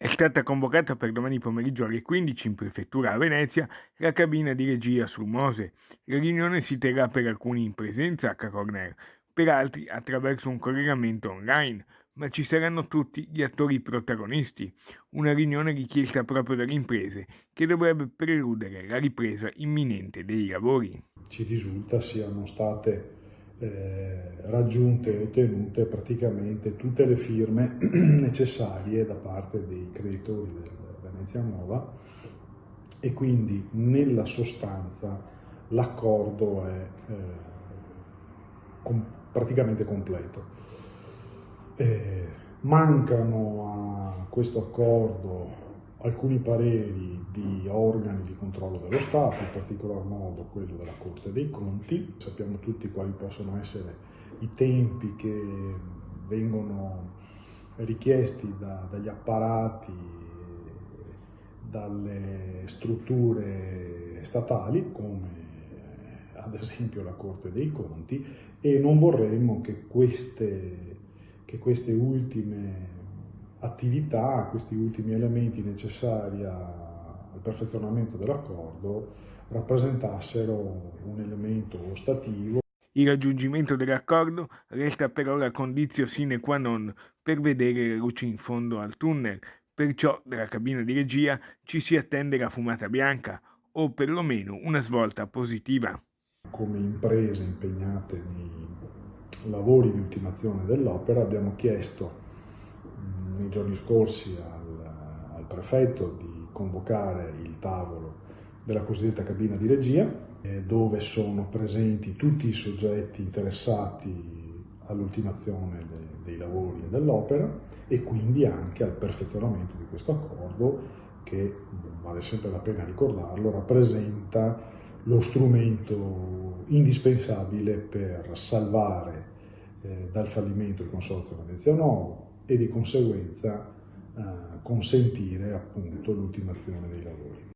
È stata convocata per domani pomeriggio alle 15 in prefettura a Venezia la cabina di regia sul Mose. La riunione si terrà per alcuni in presenza a Cacorner, per altri attraverso un collegamento online, ma ci saranno tutti gli attori protagonisti. Una riunione richiesta proprio dalle imprese che dovrebbe preludere la ripresa imminente dei lavori. Ci risulta siano state raggiunte e ottenute praticamente tutte le firme necessarie da parte dei creditori del Venezia Nuova e quindi nella sostanza l'accordo è praticamente completo. Mancano a questo accordo alcuni pareri di organi di controllo dello Stato, in particolar modo quello della Corte dei Conti. Sappiamo tutti quali possono essere i tempi che vengono richiesti dagli apparati, dalle strutture statali, come ad esempio la Corte dei Conti, e non vorremmo che queste ultime attività, questi ultimi elementi necessari al perfezionamento dell'accordo rappresentassero un elemento ostativo. Il raggiungimento dell'accordo resta però la condizio sine qua non per vedere le luci in fondo al tunnel, perciò dalla cabina di regia ci si attende la fumata bianca o perlomeno una svolta positiva. Come imprese impegnate nei lavori di ultimazione dell'opera abbiamo chiesto nei giorni scorsi al prefetto di convocare il tavolo della cosiddetta cabina di regia, dove sono presenti tutti i soggetti interessati all'ultimazione dei lavori e dell'opera e quindi anche al perfezionamento di questo accordo che, vale sempre la pena ricordarlo, rappresenta lo strumento indispensabile per salvare dal fallimento il Consorzio Venezia Nuovo e di conseguenza consentire appunto l'ultimazione dei lavori.